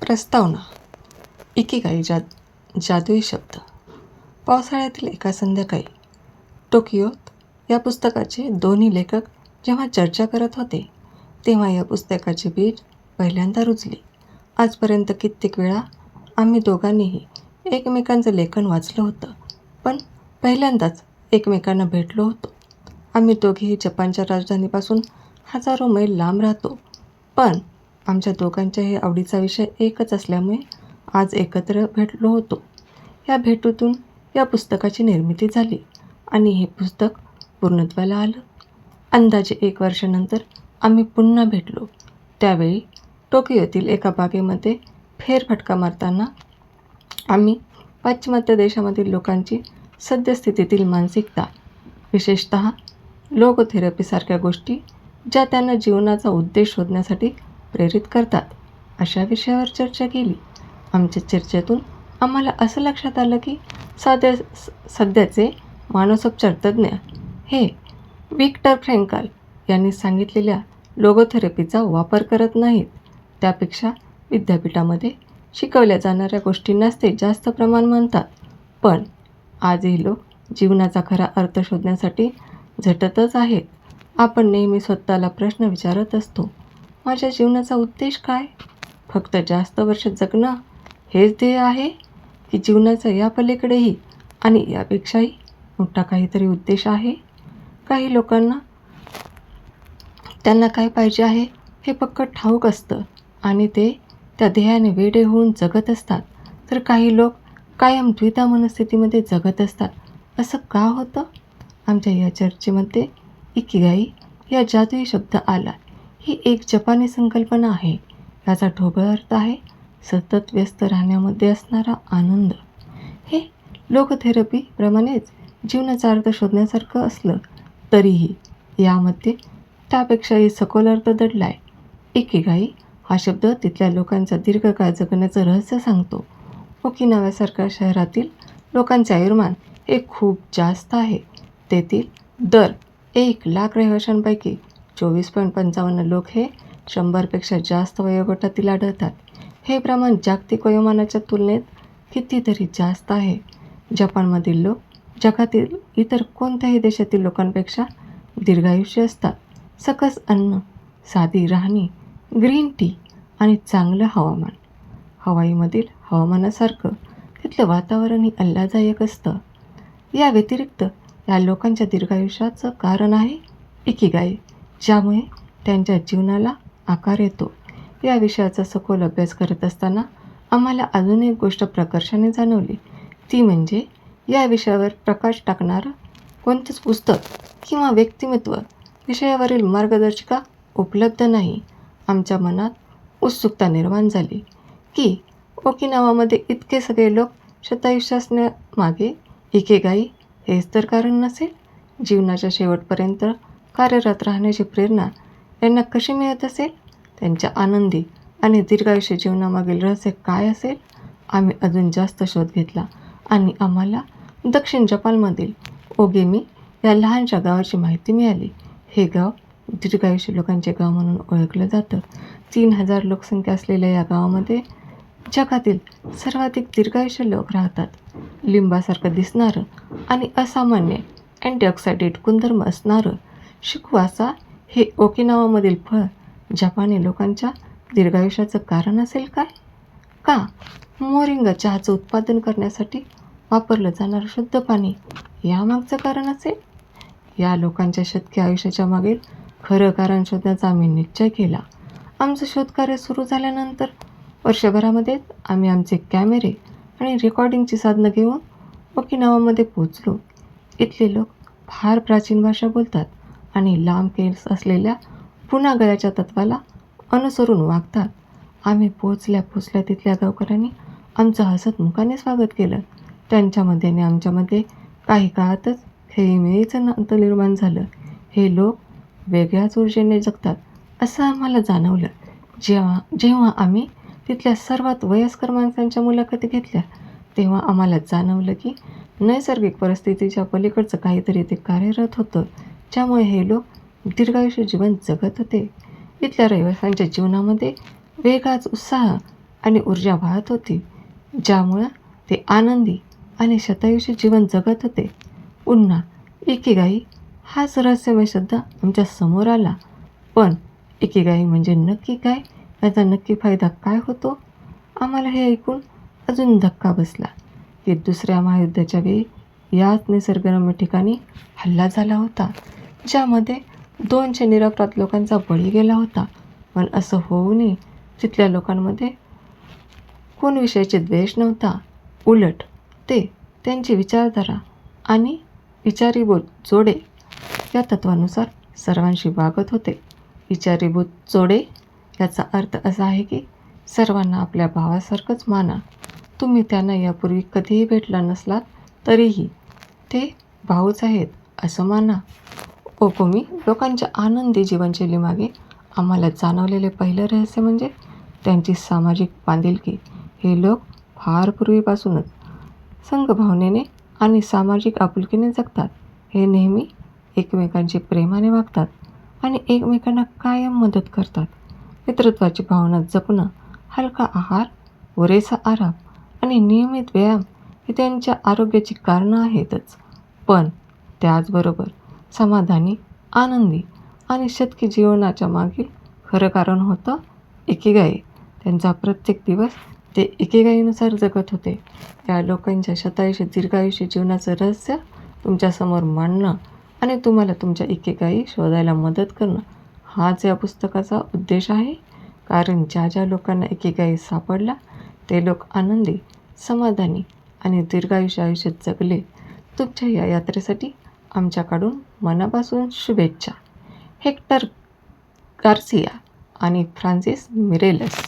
प्रस्तावना. इकिगाई जादुई शब्द. पावसाळ्यातील एका संध्याकाळी टोकियोत या पुस्तकाचे दोन्ही लेखक जेव्हा चर्चा करत होते तेव्हा या पुस्तकाचे बीज पहिल्यांदा रुजले. आजपर्यंत कित्येक वेळा आम्ही दोघांनीही एकमेकांचं लेखन वाचलं होतं, पण पहिल्यांदाच एकमेकांना भेटलो होतो. आम्ही दोघेही जपानच्या राजधानीपासून हजारो मैल लांब राहतो, पण आमच्या दोघांच्याही आवडीचा विषय एकच असल्यामुळे आज एकत्र भेटलो होतो. या भेटीतून या पुस्तकाची निर्मिती झाली आणि हे पुस्तक पूर्णत्वाला आलं. अंदाजे 1 वर्षानंतर आम्ही पुन्हा भेटलो. त्यावेळी टोकियोतील एका बागेमध्ये फेरफटका मारताना आम्ही पाश्चिमात्य देशामधील लोकांची सद्यस्थितीतील मानसिकता, विशेषतः लोगोथेरपीसारख्या गोष्टी ज्या त्यांना जीवनाचा उद्देश शोधण्यासाठी प्रेरित करतात, अशा विषयावर चर्चा केली. आमच्या चर्चेतून आम्हाला असं लक्षात आलं की सध्याचे मानसोपचार तज्ज्ञ हे विक्टर फ्रँकल यांनी सांगितलेल्या लोगोथेरपीचा वापर करत नाहीत. त्यापेक्षा विद्यापीठामध्ये शिकवल्या जाणाऱ्या गोष्टींनाच ते जास्त प्रमाण मानतात. पण आजही लोक जीवनाचा खरा अर्थ शोधण्यासाठी झटतच आहेत. आपण नेहमी स्वतःला प्रश्न विचारत असतो, माझ्या जीवनाचा उद्देश काय? फक्त जास्त वर्ष जगणं हेच ध्येय आहे, की जीवनाचा या पलीकडेही आणि यापेक्षाही मोठा काहीतरी उद्देश आहे? काही लोकांना त्यांना काय पाहिजे आहे हे पक्कं ठाऊक असतं आणि ते त्या ध्येयाने वेडे होऊन जगत असतात, तर काही लोक कायम द्विधा मनस्थितीमध्ये जगत असतात. असं का होतं? आमच्या या चर्चेमध्ये इकिगाई या जादुई शब्द आला. ही एक जपानी संकल्पना आहे. याचा ढोबळ अर्थ आहे सतत व्यस्त राहण्यामध्ये असणारा आनंद. हे लोगोथेरपीप्रमाणेच जीवनाचा अर्थ शोधण्यासारखं असलं तरीही यामध्ये त्यापेक्षाही सखोल अर्थ दडलाय. इकिगाई हा शब्द तिथल्या लोकांचा दीर्घकाळ जगण्याचं रहस्य सांगतो. ओकिनावासारख्या शहरातील लोकांचे आयुर्मान हे खूप जास्त आहे. तेथील दर 1,00,000 रहिवाशांपैकी 24.55 लोक हे 100पेक्षा जास्त वयोगटातील आढळतात. हे प्रमाण जागतिक वयोमानाच्या तुलनेत कितीतरी जास्त आहे. जपानमधील लोक जगातील इतर कोणत्याही देशातील लोकांपेक्षा दीर्घायुष्य असतात. सकस अन्न, साधी राहणी, ग्रीन टी आणि चांगलं हवामान. हवाईमधील हवामानासारखं तिथलं वातावरणही आल्हाददायक असतं. या व्यतिरिक्त या लोकांच्या दीर्घायुष्याचं कारण आहे इकिगाई, ज्यामुळे त्यांच्या जीवनाला आकार येतो. या विषयाचा सखोल अभ्यास करत असताना आम्हाला अजून एक गोष्ट प्रकर्षाने जाणवली. ती म्हणजे या विषयावर प्रकाश टाकणारं कोणतंच पुस्तक किंवा व्यक्तिमत्व विषयावरील मार्गदर्शिका उपलब्ध नाही. आमच्या मनात उत्सुकता निर्माण झाली की ओकिनावामध्ये इतके सगळे लोक शतायुष्य असण्यामागे इकिगाई हेच तर कारण नसेल? जीवनाच्या शेवटपर्यंत कार्यरत राहण्याची प्रेरणा यांना कशी मिळत असेल? त्यांच्या आनंदी आणि दीर्घायुष्य जीवनामागील रहस्य काय असेल? आम्ही अजून जास्त शोध घेतला आणि आम्हाला दक्षिण जपानमधील ओगेमी या लहानशा गावाची माहिती मिळाली. हे गाव दीर्घायुष्य लोकांचे गाव म्हणून ओळखलं जातं. 3,000 लोकसंख्या असलेल्या या गावामध्ये जगातील सर्वाधिक दीर्घायुष्य लोक राहतात. लिंबासारखं दिसणारं आणि असामान्य अँटीऑक्सिडंट गुणधर्म असणारं शिकुआसा हे ओकिनावामधील फळ जपानी लोकांच्या दीर्घायुष्याचं कारण असेल काय? का मोरिंगा चहाचं उत्पादन करण्यासाठी वापरलं जाणारं शुद्ध पाणी यामागचं कारण असेल? या लोकांच्या शतकी आयुष्याच्या मागील खरं कारण शोधण्याचा आम्ही निश्चय केला. आमचं शोधकार्य सुरू झाल्यानंतर वर्षभरामध्येच आम्ही आमचे कॅमेरे आणि रेकॉर्डिंगची साधनं घेऊन ओकिनावामध्ये पोहोचलो. इथले लोक फार प्राचीन भाषा बोलतात आणि लांब केस असलेल्या पुन्हा गळ्याच्या तत्त्वाला अनुसरून वागतात. आम्ही पोहोचल्या तिथल्या गावकऱ्यांनी आमचं हसत मुखाने स्वागत केलं. त्यांच्यामध्ये आणि आमच्यामध्ये काही काळातच खेळीमेळीचं नातं निर्माण झालं. हे लोक वेगळ्याच ऊर्जेने जगतात असं आम्हाला जाणवलं. जेव्हा आम्ही तिथल्या सर्वात वयस्कर माणसांच्या मुलाखती घेतल्या तेव्हा आम्हाला जाणवलं की नैसर्गिक परिस्थितीच्या पलीकडचं काहीतरी ते कार्यरत होतं, ज्यामुळे हे लोक दीर्घायुष्य जीवन जगत होते. इथल्या रहिवाशांच्या जीवनामध्ये वेगळाच उत्साह आणि ऊर्जा वाहत होती, ज्यामुळं ते आनंदी आणि शतायुषी जीवन जगत होते. पुन्हा इकिगाई हाच रहस्यमय शब्द आमच्या समोर आला. पण इकिगाई म्हणजे नक्की काय? याचा नक्की फायदा काय होतो? आम्हाला हे ऐकून अजून धक्का बसला की दुसऱ्या महायुद्धाच्या वेळी याच निसर्गरम्य ठिकाणी हल्ला झाला होता, ज्यामध्ये 200 निरपराध लोकांचा बळी गेला होता. पण असं होऊनही तिथल्या लोकांमध्ये कोणविषयीचे द्वेष नव्हता. उलट ते त्यांची विचारधारा आणि विचारीभूत जोडे या तत्त्वानुसार सर्वांशी वागत होते. विचारीभूत जोडे याचा अर्थ असा आहे की सर्वांना आपल्या भावासारखंच माना. तुम्ही त्यांना यापूर्वी कधीही भेटला नसलात तरीही ते भाऊच आहेत असं माना. ओकोमी लोकांच्या आनंदी जीवनशैलीमागे आम्हाला जाणवलेले पहिलं रहस्य म्हणजे त्यांची सामाजिक बांधिलकी. हे लोक फार पूर्वीपासूनच संघभावनेने आणि सामाजिक आपुलकीने जगतात. हे नेहमी एकमेकांशी प्रेमाने वागतात आणि एकमेकांना कायम मदत करतात. मित्रत्वाची भावना जपणं, हलका आहार, पुरेसा आराम आणि नियमित व्यायाम ही त्यांच्या आरोग्याची कारणं आहेतच. पण त्याचबरोबर समाधानी, आनंदी आणि शतकी जीवनाच्या मागील खरं कारण होतं इकिगाई. त्यांचा प्रत्येक दिवस ते इकिगाईनुसार जगत होते. या लोकांच्या शतायुषी दीर्घायुषी जीवनाचं रहस्य तुमच्यासमोर मांडणं आणि तुम्हाला तुमच्या इकिगाई शोधायला मदत करणं हाच या पुस्तकाचा उद्देश आहे. कारण ज्या लोकांना इकिगाई सापडला ते लोक आनंदी, समाधानी आणि दीर्घायुष्य आयुष्यात जगले. तुमच्या या यात्रेसाठी आमच्याकडून मनापासून शुभेच्छा. हेक्टर गार्सिया आणि फ्रान्सिस मिरेलस.